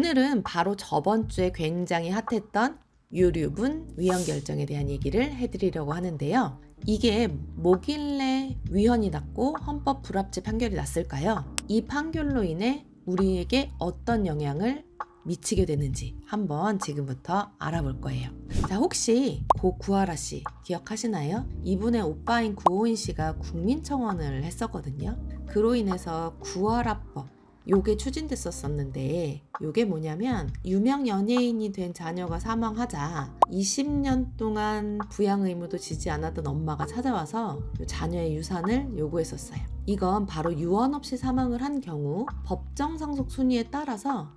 오늘은 바로 저번 주에 굉장히 핫했던 유류분 위헌 결정에 대한 얘기를 해드리려고 하는데요. 이게 뭐길래 위헌이 났고 헌법 불합치 판결이 났을까요? 이 판결로 인해 우리에게 어떤 영향을 미치게 되는지 한번 지금부터 알아볼 거예요. 자, 혹시 고 구하라 씨 기억하시나요? 이분의 오빠인 구호인 씨가 국민청원을 했었거든요. 그로 인해서 구하라법 요게 추진됐었는데 요게 뭐냐면 유명 연예인이 된 자녀가 사망하자 20년 동안 부양 의무도 지지 않았던 엄마가 찾아와서 자녀의 유산을 요구했었어요. 이건 바로 유언 없이 사망을 한 경우 법정 상속 순위에 따라서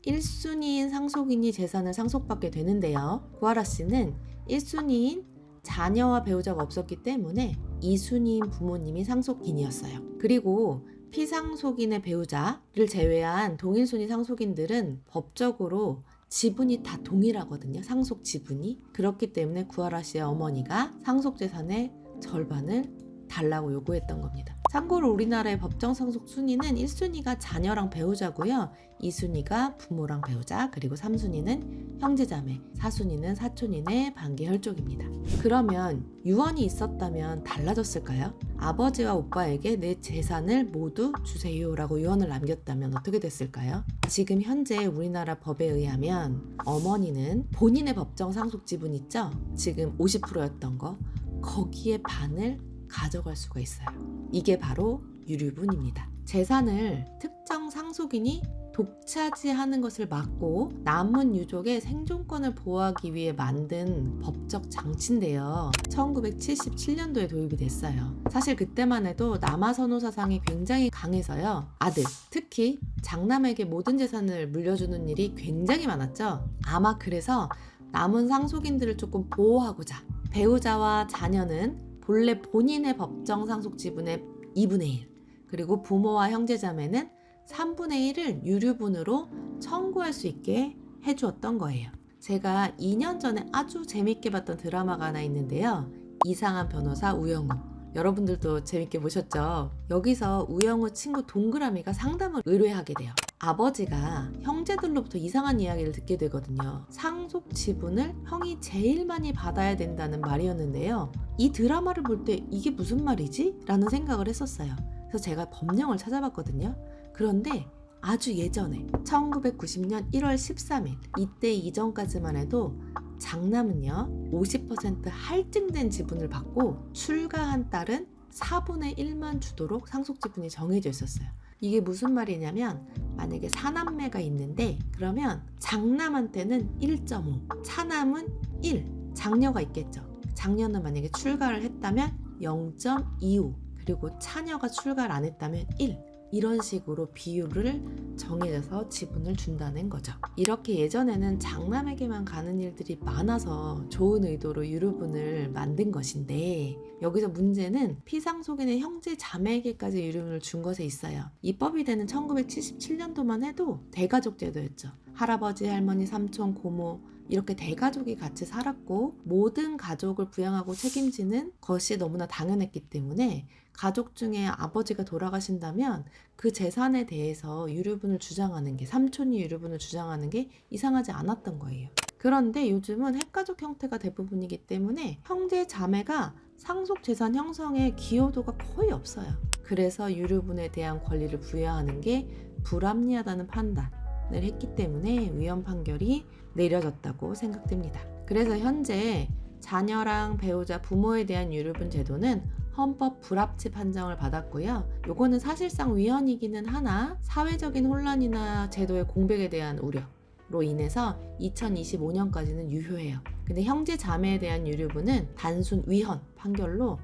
1순위인 상속인이 재산을 상속받게 되는데요. 구하라 씨는 1순위인 자녀와 배우자가 없었기 때문에 2순위인 부모님이 상속인이었어요. 그리고 피상속인의 배우자를 제외한 동일순위 상속인들은 법적으로 지분이 다 동일하거든요. 상속 지분이. 그렇기 때문에 구하라 씨의 어머니가 상속재산의 절반을 달라고 요구했던 겁니다. 참고로 우리나라의 법정 상속 순위는 1순위가 자녀랑 배우자고요. 2순위가 부모랑 배우자, 그리고 3순위는 형제자매, 4순위는 사촌인의 반계 혈족입니다. 그러면 유언이 있었다면 달라졌을까요? 아버지와 오빠에게 내 재산을 모두 주세요라고 유언을 남겼다면 어떻게 됐을까요? 지금 현재 우리나라 법에 의하면 어머니는 본인의 법정 상속 지분 있죠? 지금 50%였던 거, 거기에 반을 가져갈 수가 있어요. 이게 바로 유류분입니다. 재산을 특정 상속인이 독차지하는 것을 막고 남은 유족의 생존권을 보호하기 위해 만든 법적 장치인데요. 1977년도에 도입이 됐어요. 사실 그때만 해도 남아선호 사상이 굉장히 강해서요. 아들, 특히 장남에게 모든 재산을 물려주는 일이 굉장히 많았죠. 아마 그래서 남은 상속인들을 조금 보호하고자 배우자와 자녀는 본래 본인의 법정 상속 지분의 2분의 1, 그리고 부모와 형제자매는 3분의 1을 유류분으로 청구할 수 있게 해주었던 거예요. 제가 2년 전에 아주 재밌게 봤던 드라마가 하나 있는데요. 이상한 변호사 우영우. 여러분들도 재밌게 보셨죠? 여기서 우영우 친구 동그라미가 상담을 의뢰하게 돼요. 아버지가 형제들로부터 이상한 이야기를 듣게 되거든요. 상속 지분을 형이 제일 많이 받아야 된다는 말이었는데요. 이 드라마를 볼 때 이게 무슨 말이지? 라는 생각을 했었어요. 그래서 제가 법령을 찾아봤거든요. 그런데 아주 예전에 1990년 1월 13일 이때 이전까지만 해도 장남은요 50% 할증된 지분을 받고 출가한 딸은 4분의 1만 주도록 상속 지분이 정해져 있었어요. 이게 무슨 말이냐면 만약에 사남매가 있는데 그러면 장남한테는 1.5, 차남은 1, 장녀가 있겠죠. 장녀는 만약에 출가를 했다면 0.25, 그리고 차녀가 출가를 안 했다면 1, 이런 식으로 비율을 정해져서 지분을 준다는 거죠. 이렇게 예전에는 장남에게만 가는 일들이 많아서 좋은 의도로 유류분을 만든 것인데 여기서 문제는 피상속인의 형제 자매에게까지 유류분을 준 것에 있어요. 입법이 되는 1977년도만 해도 대가족 제도였죠. 할아버지, 할머니, 삼촌, 고모 이렇게 대가족이 같이 살았고 모든 가족을 부양하고 책임지는 것이 너무나 당연했기 때문에 가족 중에 아버지가 돌아가신다면 그 재산에 대해서 유류분을 주장하는 게, 삼촌이 유류분을 주장하는 게 이상하지 않았던 거예요. 그런데 요즘은 핵가족 형태가 대부분이기 때문에 형제 자매가 상속 재산 형성에 기여도가 거의 없어요. 그래서 유류분에 대한 권리를 부여하는 게 불합리하다는 판단을 했기 때문에 위헌 판결이 내려졌다고 생각됩니다. 그래서 현재 자녀랑 배우자, 부모에 대한 유류분 제도는 헌법 불합치 판정을 받았고요. 요거는 사실상 위헌이기는 하나 사회적인 혼란이나 제도의 공백에 대한 우려로 인해서 2025년까지는 유효해요. 근데 형제 자매에 대한 유류분은 단순 위헌 판결로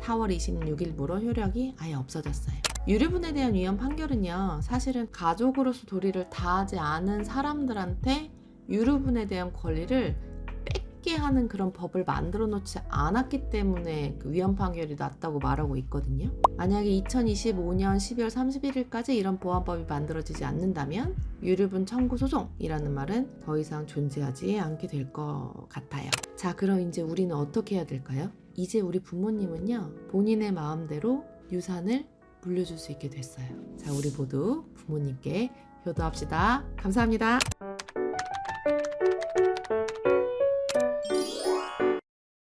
4월 26일부로 효력이 아예 없어졌어요. 유류분에 대한 위헌 판결은요, 사실은 가족으로서 도리를 다하지 않은 사람들한테 유류분에 대한 권리를 뺏게 하는 그런 법을 만들어 놓지 않았기 때문에 그 위헌 판결이 났다고 말하고 있거든요. 만약에 2025년 12월 31일까지 이런 보완법이 만들어지지 않는다면 유류분 청구 소송이라는 말은 더 이상 존재하지 않게 될 것 같아요. 자, 그럼 이제 우리는 어떻게 해야 될까요? 이제 우리 부모님은요, 본인의 마음대로 유산을 물려줄 수 있게 됐어요. 자, 우리 모두 부모님께 효도합시다. 감사합니다.